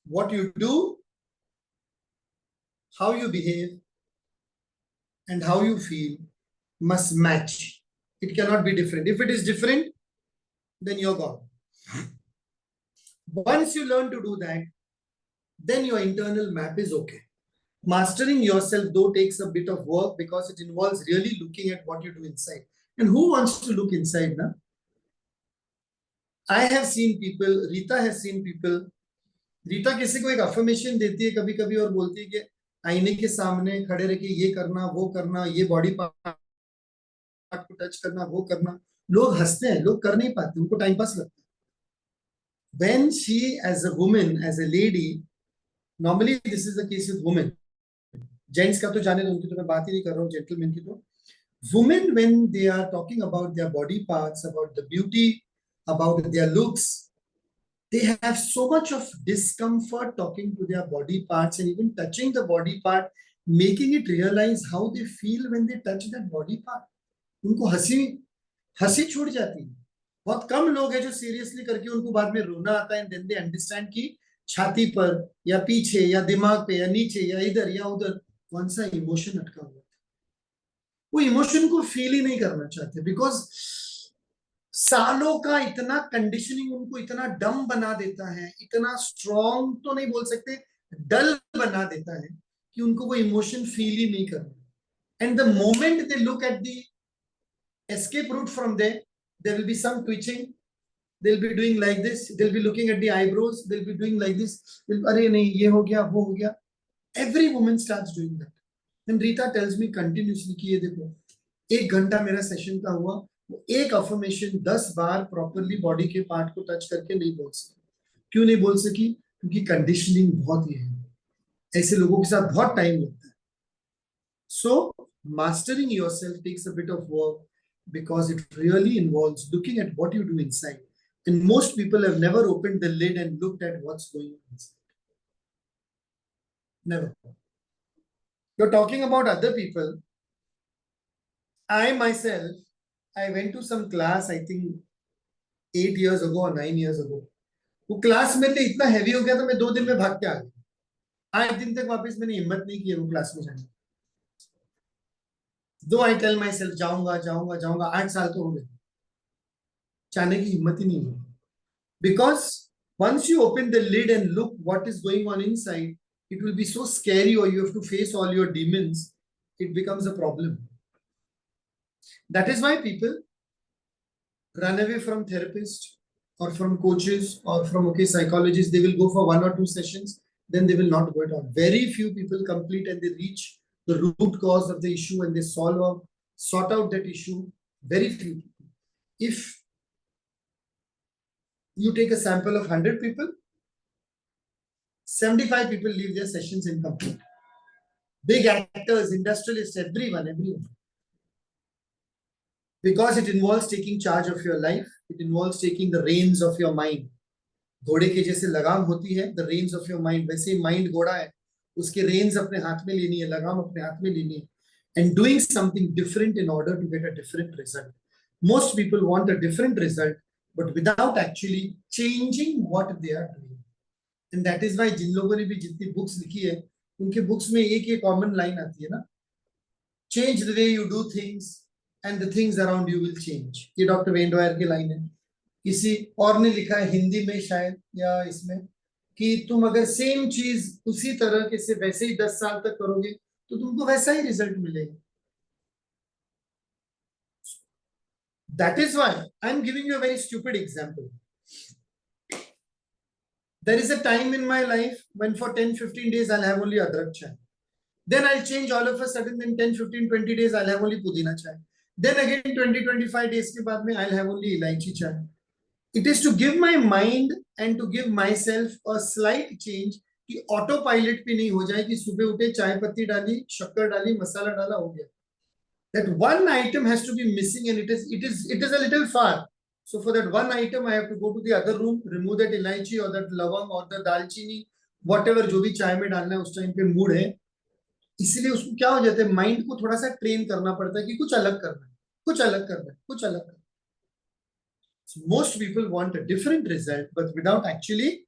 What you do, how you behave, and how you feel must match. It cannot be different. If it is different, then you're gone. Once you learn to do that, then your internal map is okay. Mastering yourself, though, takes a bit of work because it involves really looking at what you do inside. And who wants to look inside now? I have seen people, Rita has seen people. Rita किसी को एक affirmation देती है कभी कभी और बोलती है कि आईने के सामने खड़े रह के ये करना, ये बॉडी पार्ट को टच करना, वो करना. लोग हंसते हैं, लोग कर नहीं पाते, उनको टाइम पास लगता है. When she, as a woman, as a lady, normally this is the case with women. Gents का तो जाने दो, उनकी तो मैं बात ही नहीं कर रहा हूँ, gentlemen की तो. Women, when they are talking about their body parts, about the beauty, about their looks, they have so much of discomfort talking to their body parts and even touching the body part, making it realize how they feel when they touch that body part. उनको हंसी छूट जाती है. बहुत कम लोग हैं जो seriously करके उनको बाद में रोना आता है, and then they understand कि छाती पर या पीछे या दिमाग पे या नीचे या इधर या उधर कौन सा इमोशन अटका हुआ है. वो इमोशन को फील ही नहीं करना चाहते बिकॉज सालों का इतना कंडीशनिंग उनको इतना डम बना देता है, इतना स्ट्रॉन्ग तो नहीं बोल सकते, डल बना देता है कि उनको वो इमोशन फील ही नहीं करना. And the moment they look at the escape route from there will be some twitching. They'll be doing like this. They'll be looking at the eyebrows. They'll be doing like this. Arey nahi, ye ho gaya, wo ho gaya. Every woman starts doing that. And Rita tells me continuously कि ये देखो, 1 घंटा मेरा session का हुआ, वो एक affirmation 10 बार properly body के पार्ट को टच करके नहीं बोल सकी. क्यों नहीं बोल सकी? क्योंकि कंडीशनिंग बहुत ही है. ऐसे लोगों के साथ बहुत टाइम लगता है. So mastering yourself takes a bit of work because it really involves looking at what you do inside. And most people have never opened the lid and looked at what's going on inside. Never. You're talking about other people. I myself, I went to some class, I think 8 years ago or 9 years ago. वो class में इतना heavy हो गया था, मैं 2 दिन में भाग के आ गया. 8 दिन तक वापस मैंने हिम्मत नहीं की वो क्लास में जाने. Though I tell myself जाऊंगा जाऊंगा जाऊंगा, 8 साल तो हो गए, जाने की हिम्मत ही नहीं हुई. Because once you open the lid and look what is going on inside, it will be so scary, or you have to face all your demons. It becomes a problem. That is why people run away from therapists or from coaches or from psychologists. They will go for 1 or 2 sessions, then they will not go at all. Very few people complete and they reach the root cause of the issue and they sort out that issue. Very few people. If you take a sample of 100 people, 75 people leave their sessions incomplete. Big actors, industrialists, everyone. Because it involves taking charge of your life. It involves taking the reins of your mind. घोड़े के जैसे लगाम होती है, the reins of your mind. वैसे ही mind घोड़ा है, उसके reins अपने हाथ में लेनी है, लगाम अपने हाथ में लेनी है. And doing something different in order to get a different result. Most people want a different result, but without actually changing what they are doing. And that is why जिन लोगों ने भी जितनी books लिखी है, उनके books में एक common line आती है ना, change the way you do things and the things around you will change. ये डॉक्टर वेन डॉयर की लाइन है. किसी और ने लिखा है हिंदी में शायद या इसमें कि तुम अगर सेम चीज उसी तरह के से वैसे ही 10 साल तक करोगे तो तुमको वैसा ही रिजल्ट मिलेगा. That is why I'm giving you a very stupid example. There is a time in my life when for 10-15 days I'll have only adrak chai. Then I'll change all of a sudden. In 10-15-20 days I'll have only pudina chai. Then again 20-25 days के बाद में I'll have only इलायची chai. It is to give my mind and to give myself a slight change कि auto pilot पे नहीं हो जाए कि सुबह उठे चाय पत्ती डाली, शक्कर डाली, मसाला डाला, हो गया. That one item has to be missing and it is a little far. So for that one item I have to go to the other room, remove that इलायची or that लवंग or the दालचीनी, whatever जो भी चाय में डालना है उस टाइम पे मूड है. इसीलिए उसको क्या हो जाता है, माइंड को थोड़ा सा ट्रेन करना पड़ता है कि कुछ अलग करना है, कुछ अलग करना है, कुछ अलग करना है. So most people want a different result, but without actually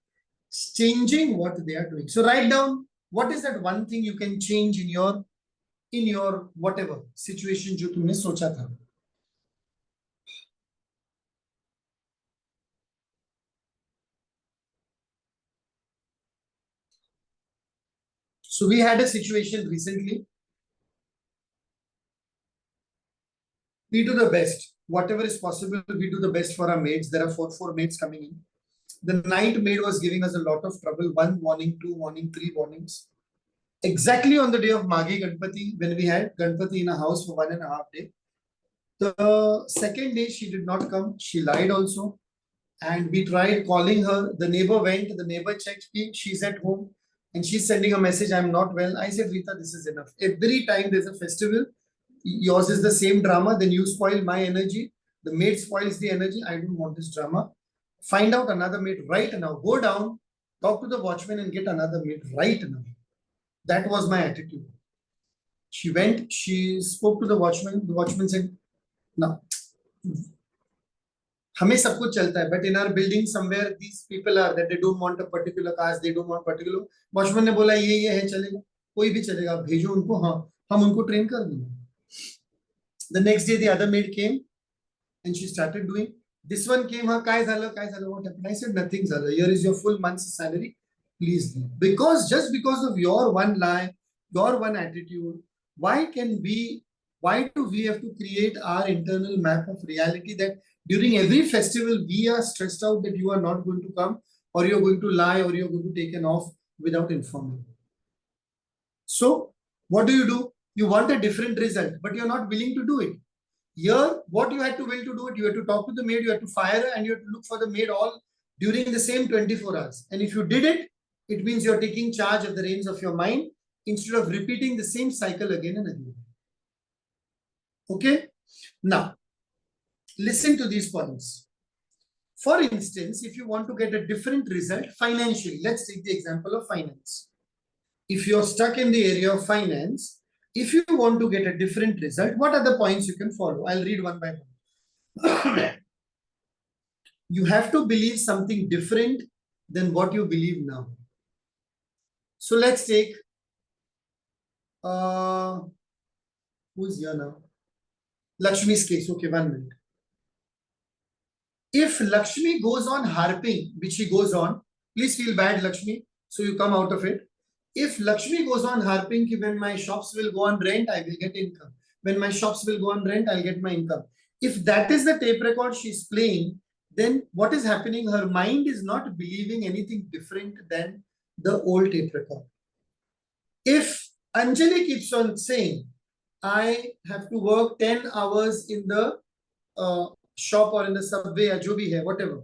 changing what they are doing. So write down what is that one thing you can change in your whatever situation जो तुमने सोचा था. So we had a situation recently. We do the best. Whatever is possible, we do the best for our maids. There are four maids coming in. The night maid was giving us a lot of trouble. 1 warning, 2 warning, 3 warnings. Exactly on the day of Magi Ganpati, when we had Ganpati in a house for 1.5 days. The second day she did not come. She lied also. And we tried calling her. The neighbor went, the neighbor checked, she's at home. And she's sending a message, I'm not well. I said, Rita, this is enough. Every time there's a festival, yours is the same drama, then you spoil my energy. The maid spoils the energy. I don't want this drama. Find out another maid right now. Go down, talk to the watchman and get another maid right now. That was my attitude. She went, she spoke to the watchman. The watchman said, no, हमें सब कुछ चलता है, but in our building somewhere these people are that they don't want a particular caste, they don't want particular. Watchman ने बोला ये है, चलेगा, कोई भी चलेगा, भेजो उनको, हाँ हम उनको ट्रेन कर देंगे. The next day the other maid came and she started doing. This one came, हाँ काय झालं, what happened? I said nothing झालं. Here is your full month's salary, please leave. Because just because of your one lie, your one attitude, why do we have to create our internal map of reality that during every festival we are stressed out that you are not going to come, or you're going to lie, or you're going to take an off without informing? So what do? You want a different result, but you're not willing to do it. Here, what you had to will to do it, you had to talk to the maid, you had to fire her, and you had to look for the maid all during the same 24 hours. And if you did it, it means you're taking charge of the reins of your mind instead of repeating the same cycle again and again. Okay? Now, listen to these points. For instance, if you want to get a different result financially, let's take the example of finance. If you're stuck in the area of finance, if you want to get a different result, what are the points you can follow? I'll read one by one. You have to believe something different than what you believe now. So let's take, who's here now? Lakshmi's case. Okay, 1 minute. If Lakshmi goes on harping, which she goes on, please feel bad, Lakshmi, so you come out of it. If Lakshmi goes on harping, when my shops will go on rent, I will get income. When my shops will go on rent, I'll get my income. If that is the tape record she's playing, then what is happening? Her mind is not believing anything different than the old tape record. If Anjali keeps on saying, I have to work 10 hours in the shop or in the subway or jo bhi hai, whatever.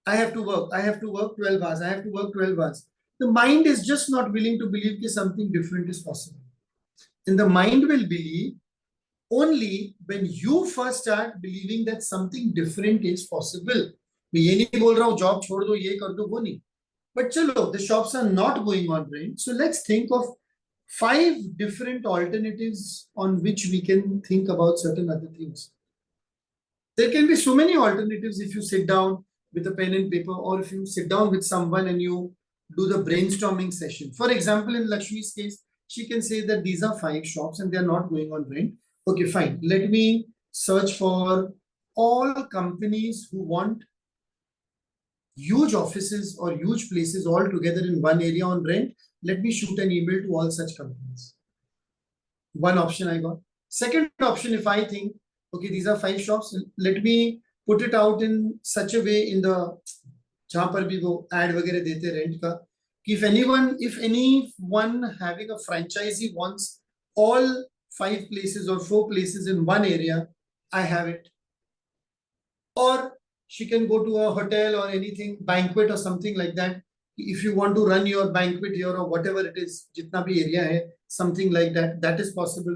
I have to work 12 hours. I have to work 12 hours. The mind is just not willing to believe that something different is possible. And the mind will believe only when you first start believing that something different is possible. मैं ये नहीं बोल रहा हूँ job छोड़ दो ये कर दो वो नहीं. But chalo, the shops are not going on rent. So let's think of 5 different alternatives on which we can think about certain other things. There can be so many alternatives if you sit down with a pen and paper, or if you sit down with someone and you do the brainstorming session. For example, in Lakshmi's case, she can say that these are 5 shops and they are not going on rent. Okay, fine. Let me search for all companies who want huge offices or huge places all together in one area on rent. Let me shoot an email to all such companies. One option I got. Second option, if I think, okay, these are 5 shops, let me put it out in such a way in the जहां पर भी वो ad वगैरह देते rent का, if anyone having a franchisee wants all 5 places or 4 places in one area, I have it. Or she can go to a hotel or anything, banquet or something like that. If you want to run your banquet here or whatever it is, jitna bhi area hai, something like that, that is possible.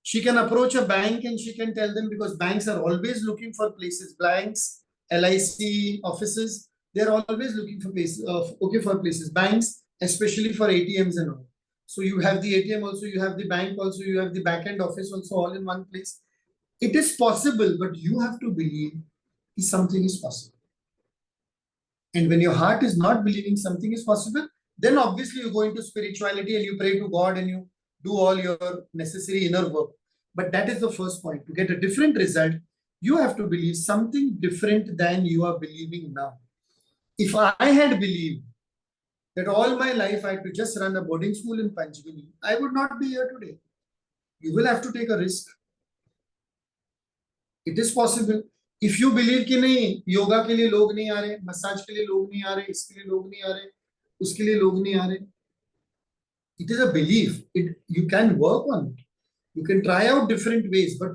She can approach a bank and she can tell them, because banks are always looking for places, banks, LIC offices, they're always looking for places, for places. Banks, especially for ATMs and all. So you have the ATM also, you have the bank also, you have the back-end office also, all in one place. It is possible, but you have to believe something is possible. And when your heart is not believing something is possible, then obviously you go into spirituality and you pray to God and you do all your necessary inner work. But that is the first point. To get a different result, you have to believe something different than you are believing now. If I had believed that all my life I had to just run a boarding school in Panchgani, I would not be here today. You will have to take a risk. It is possible. If you believe कि नहीं योगा के लिए लोग नहीं आ रहे, massage के लिए लोग नहीं आ रहे, इसके लिए लोग नहीं आ रहे, उसके लिए लोग नहीं आ रहे, it is a belief. You can work on it. You can try out different ways, but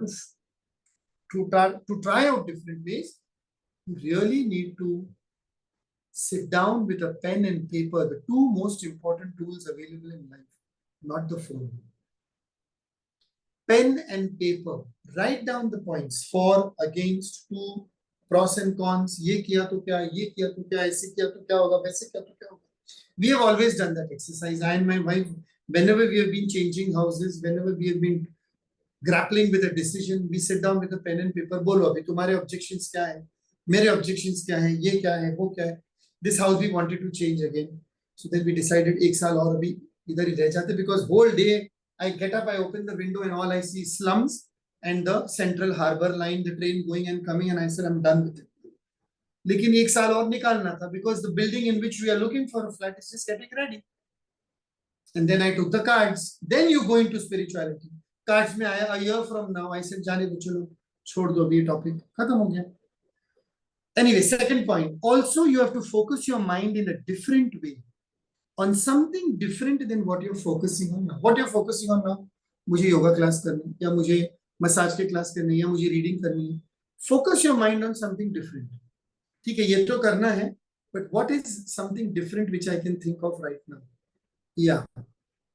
to try out different ways, you really need to sit down with a pen and paper, the 2 most important tools available in life, not the phone. Pen and paper, write down the points for, against, to, pros and cons. ये किया तो क्या, ये किया तो क्या, ऐसे किया तो क्या होगा, वैसे किया तो क्या होगा. We have always done that exercise. I and my wife, whenever we have been changing houses, whenever we have been grappling with a decision, we sit down with a pen and paper. बोलो अभी तुम्हारे objections क्या है, मेरे objections क्या है, ये क्या है, वो क्या है. This house we wanted to change again. So then we decided एक साल और अभी इधर ही रह जाते, because whole day I get up, I open the window and all I see slums and the Central Harbour line, the train going and coming, and I said I'm done with it. लेकिन एक साल और निकालना था, because the building in which we are looking for a flat is just getting ready. And then I took the cards. Then you go into spirituality. Cards में आया a year from now. I said जाने दो चलो छोड़ दो अभी topic खत्म हो गया. Anyway, second point. Also, you have to focus your mind in a different way on something different than what you're focusing on now. What you're focusing on now? मुझे योगा क्लास करनी है या मुझे मसाज के class करनी है या मुझे रीडिंग करनी है. Focus your mind on something different. ठीक है ये तो करना है, but what is something different which I can think of right now? Yeah,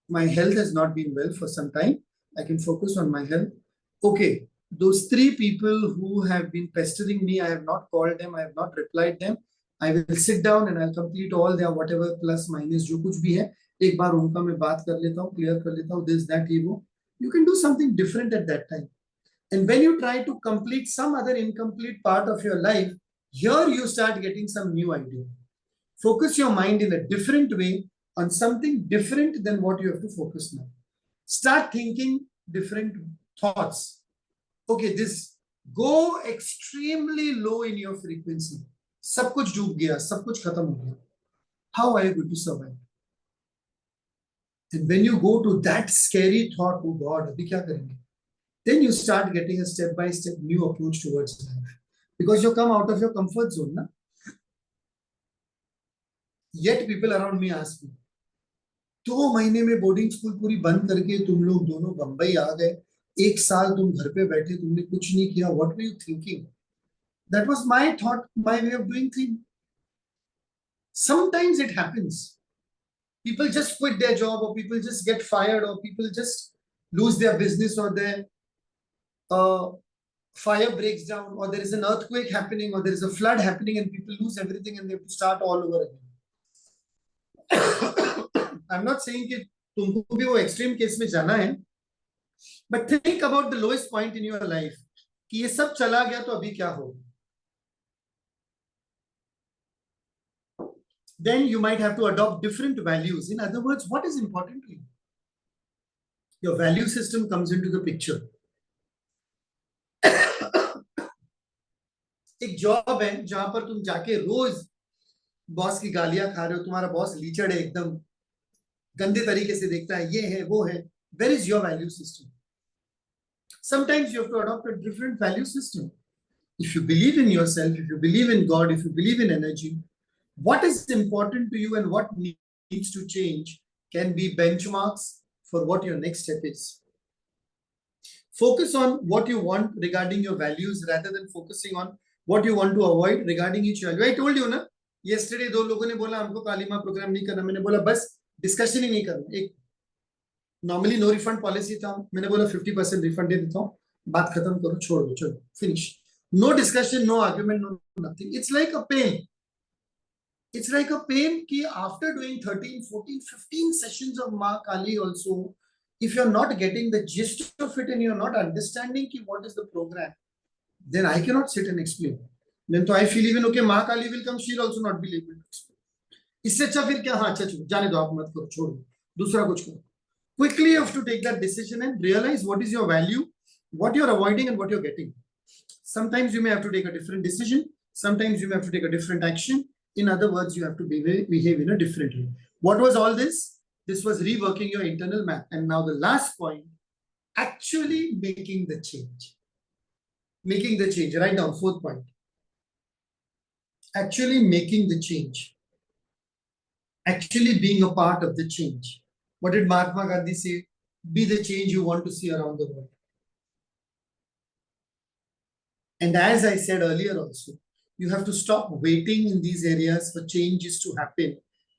my health has not been well for some time. I can focus on my health. Okay, those 3 people who have been pestering me, I have not called them, I have not replied them. I will sit down and I'll complete all their whatever plus minus जो कुछ भी है एक बार उनका मैं बात कर लेता हूँ, clear कर लेता हूँ, this that ये वो. You can do something different at that time. And when you try to complete some other incomplete part of your life, here you start getting some new idea. Focus your mind in a different way on something different than what you have to focus now. Start thinking different thoughts. Okay, this go extremely low in your frequency. सब कुछ डूब गया, सब कुछ खत्म हो गया. How are you going to survive? And when you go to that scary thought, oh God, अभी क्या करेंगे? Then you start getting a step-by-step new approach towards life. Because you come out of your comfort zone, na? Yet people around me ask me, 2 महीने में boarding school पूरी बंद करके तुम लोग दोनों बंबई आ गए, 1 साल तुम घर पे बैठे, तुमने कुछ नहीं किया. What were you thinking? That was my thought, my way of doing things. Sometimes it happens. People just quit their job, or people just get fired, or people just lose their business, or their fire breaks down, or there is an earthquake happening, or there is a flood happening, and people lose everything and they have to start all over again. I'm not saying कि तुमको भी वो extreme case में जाना है, but think about the lowest point in your life कि ये सब चला गया तो अभी क्या होगा. Then you might have to adopt different values. In other words, what is important to you? Your value system comes into the picture. एक जॉब है जहां पर तुम जाके रोज बॉस की गालियां खा रहे हो, तुम्हारा बॉस लीचड़ है, एकदम गंदे तरीके से देखता है, ये है वो है. Where is your value system? Sometimes you have to adopt a different value system. If you believe in yourself, if you believe in God, if you believe in energy, what is important to you and what needs to change can be benchmarks for what your next step is. Focus on what you want regarding your values rather than focusing on what you want to avoid regarding each value. I told you ना, yesterday 2 लोगों ने बोला हमको कालीमा programme नहीं करना. मैंने बोला बस डिस्कशन ही नहीं करना. एक नॉर्मली नो रिफंड पॉलिसी था, मैंने बोला 50% रिफंड दे देता हूँ, बात खत्म करो, छोड़ दो, चलो finish. No discussion, no argument, no nothing. It's like a pen. It's like a pain कि after doing 13, 14, 15 sessions of Ma Kali also, if you're not getting the gist of it and you're not understanding कि what is the program, then I cannot sit and explain. Then तो I feel even okay, Ma Kali will come, she'll also not be able to explain. इससे अच्छा फिर क्या, हाँ अच्छा चलो जाने दो, आप मत करो, छोड़ दो, दूसरा कुछ करो. Quickly you have to take that decision and realize what is your value, what you're avoiding and what you're getting. Sometimes you may have to take a different decision. Sometimes you may have to take a different action. In other words, you have to behave in a different way. What was all this? This was reworking your internal map. And now the last point, actually making the change. Making the change. Write down 4th point. Actually making the change. Actually being a part of the change. What did Mahatma Gandhi say? Be the change you want to see around the world. And as I said earlier also, you have to stop waiting in these areas for changes to happen.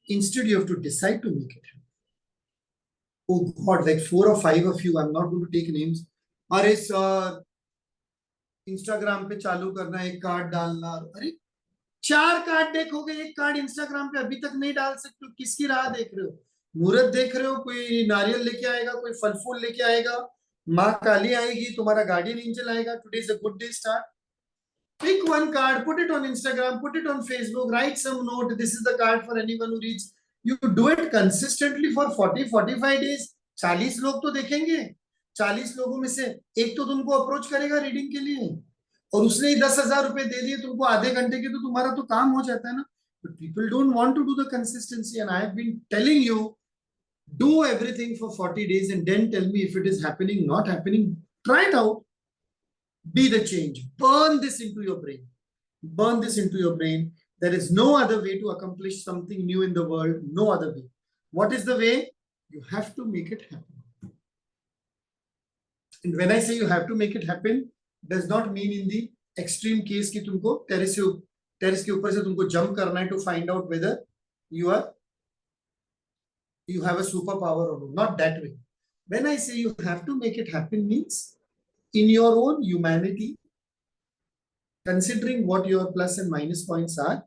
Instead, you have to decide to make it happen. Oh God, like 4 or 5 of you, I'm not going to take names. अरे sir, Instagram पे चालू करना, एक card डालना. अरे 4 card देखोगे, एक card Instagram पे अभी तक नहीं डाल सकते. किसकी राह देख रहे हो? मुहूर्त देख रहे हो? कोई नारियल लेके आएगा, कोई फल फूल लेके आएगा, माँ काली आएगी, तुम्हारा गार्डियन एंजल आएगा. Today is a good day, start. Pick one card, put it on Instagram, put it on Facebook, write some note. This is the card for anyone who reads. You do it consistently for 40-45 days. 40 लोग तो देखेंगे. 40 लोगों में से एक तो तुमको approach करेगा रीडिंग के लिए, और उसने ही 10,000 रुपए दे दिए तुमको आधे घंटे के, तो तुम्हारा तो काम हो जाता है ना. But people don't want to do the consistency, and I have been telling you Do everything for 40 days and then tell me if it is happening, not happening. Try it out. Be the change. Burn this into your brain. Burn this into your brain. There is no other way to accomplish something new in the world. No other way. What is the way? You have to make it happen. And when I say you have to make it happen, does not mean in the extreme case कि तुमको terrace के ऊपर से तुमको jump करना है to find out whether you have a superpower or not. That way. When I say you have to make it happen means in your own humanity, considering what your plus and minus points are,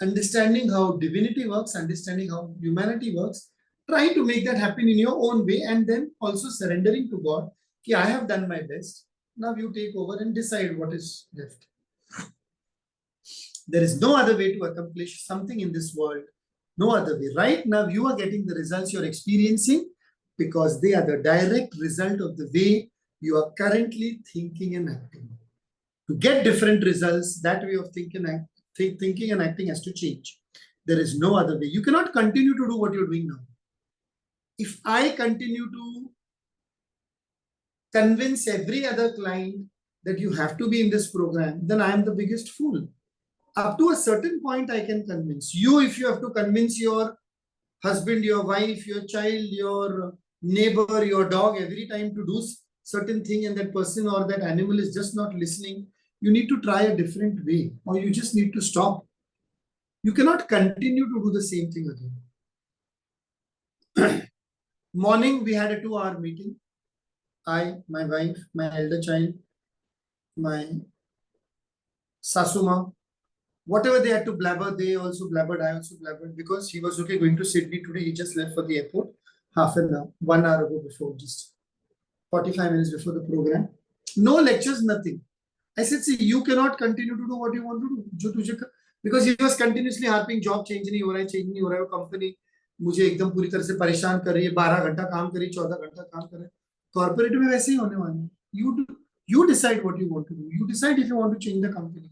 understanding how divinity works, understanding how humanity works, try to make that happen in your own way, and then also surrendering to God. Ki I have done my best. Now you take over and decide what is left. There is no other way to accomplish something in this world. No other way. Right now, you are getting the results you're experiencing because they are the direct result of the way you are currently thinking and acting. To get different results, that way of thinking and acting has to change. There is no other way. You cannot continue to do what you're doing now. If I continue to convince every other client that you have to be in this program, then I am the biggest fool. Up to a certain point, I can convince you. If you have to convince your husband, your wife, your child, your neighbor, your dog every time to do certain thing, and that person or that animal is just not listening, you need to try a different way, or you just need to stop. You cannot continue to do the same thing again. Morning, we had a 2-hour meeting. I, my wife, my elder child, my Sasuma, whatever they had to blabber, they also blabbered, I also blabbered, because he was okay going to Sydney today. He just left for the airport half an hour, 1 hour ago before, just 45 minutes before the program. No lectures, nothing. I said, see, you cannot continue to do what you want to do. Because he was continuously harping, job change नहीं हो रहा है, change नहीं हो रहा है, company मुझे एकदम पूरी तरह से परेशान कर रही है, 12 घंटा काम कर रही है, 14 घंटा काम कर रहे हैं. Corporate में वैसे ही होने वाला है. You decide what you want to do. You decide if you want to change the company.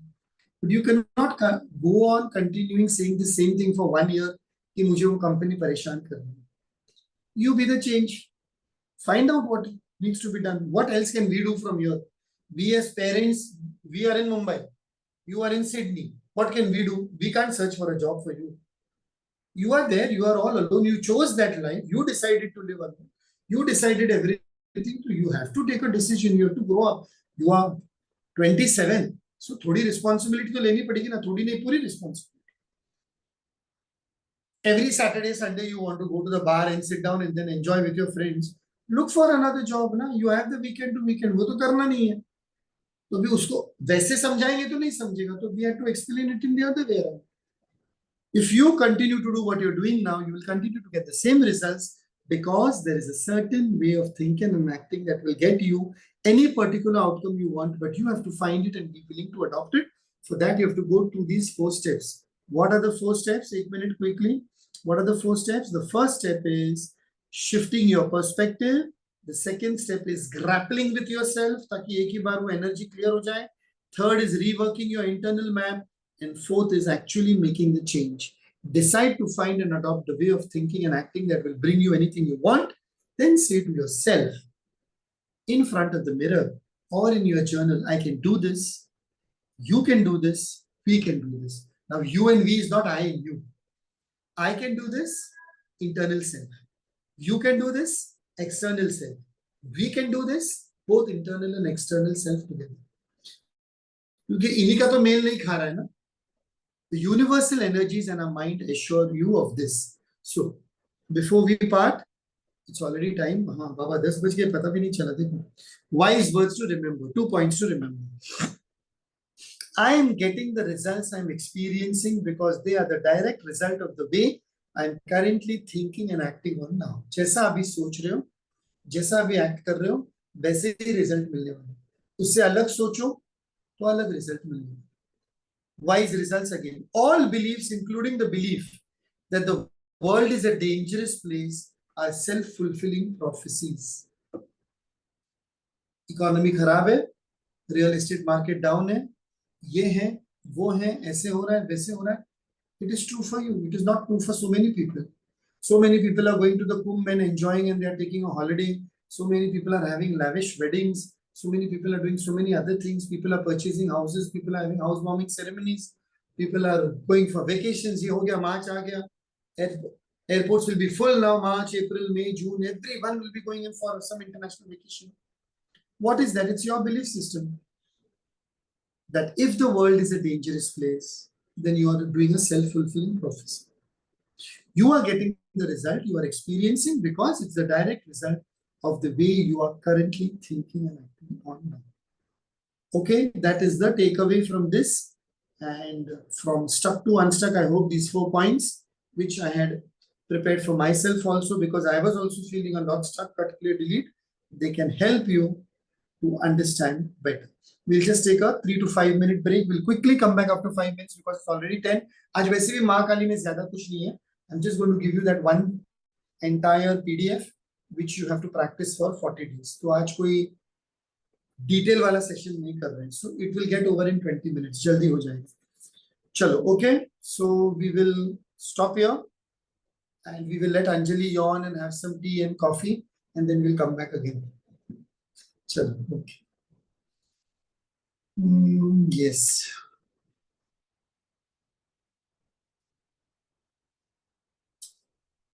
But you cannot go on continuing saying the same thing for 1 year कि मुझे वो company परेशान कर रही है. You be the change. Find out what needs to be done. What else can we do from here? We as parents, we are in Mumbai. You are in Sydney. What can we do? We can't search for a job for you. You are there. You are all alone. You chose that life. You decided to live alone. You decided everything. You have to take a decision. You have to grow up. You are 27. So थोड़ी responsibility तो लेनी पड़ेगी ना, थोड़ी नहीं, पूरी responsibility. Every Saturday, Sunday, you want to go to the bar and sit down and then enjoy with your friends. Look for another job ना. You have the weekend to weekend. वो तो करना नहीं है. तो भी उसको वैसे समझाएंगे तो नहीं समझेगा. तो we have to explain it in the other way around. If you continue to do what you're doing now, you will continue to get the same results because there is a certain way of thinking and acting that will get you any particular outcome you want, but you have to find it and be willing to adopt it. For that, you have to go through these 4 steps. What are the 4 steps? 1 minute quickly. What are the 4 steps? The first step is shifting your perspective. The second step is grappling with yourself ताकि एक ही बार वो energy clear हो जाए. Third is reworking your internal map. And fourth is actually making the change. Decide to find and adopt the way of thinking and acting that will bring you anything you want. Then say to yourself in front of the mirror or in your journal, I can do this. You can do this. We can do this. Now, you and we is not I and you. I can do this, internal self. You can do this, external self. We can do this, both internal and external self together. क्योंकि इन्हीं का तो mail नहीं खा रहा है ना. The universal energies and our mind assure you of this. So, before we part, it's already time. हाँ बाबा 10 बज गए, पता भी नहीं चला. देखो, wise words to remember. 2 points to remember. I am getting the results I'm experiencing because they are the direct result of the way I'm currently thinking and acting on now. जैसा अभी सोच रहे हो, जैसा अभी एक्ट कर रहे हो, वैसे ही रिजल्ट मिलने वाला. उससे अलग सोचो तो अलग रिजल्ट मिलेगा. Wise results again. All beliefs, including the belief that the world is a dangerous place, are self-fulfilling prophecies. Economy खराब है, real estate market down है, ये है, वो है, ऐसे हो रहा है, वैसे हो रहा है. It is true for you. It is not true for so many people. So many people are going to the Kumbh and enjoying, and they are taking a holiday. So many people are having lavish weddings. So many people are doing so many other things. People are purchasing houses. People are having housewarming ceremonies. People are going for vacations. Ye ho gaya, March aa gaya. Airports will be full now. March, April, May, June. Everyone will be going in for some international vacation. What is that? It's your belief system that if the world is a dangerous place, then you are doing a self-fulfilling prophecy. You are getting the result you are experiencing because it's the direct result of the way you are currently thinking and acting on now. Okay, that is the takeaway from this. And from stuck to unstuck, I hope these 4 points, which I had prepared for myself also, because I was also feeling a lot stuck, cut, clear, delete. They can help you to understand better. We'll just take a 3 to 5 minute break. We'll quickly come back after 5 minutes because it's already 10. आज वैसे भी माँ काली में ज़्यादा कुछ नहीं है. I'm just going to give you that one entire PDF which you have to practice for 40 days. तो आज कोई डिटेल वाला सेशन नहीं कर रहे हैं. So it will get over in 20 minutes. जल्दी हो जाएगा. चलो, okay. So we will stop here and we will let Anjali yawn and have some tea and coffee, and then we'll come back again. चलो, okay. Yes.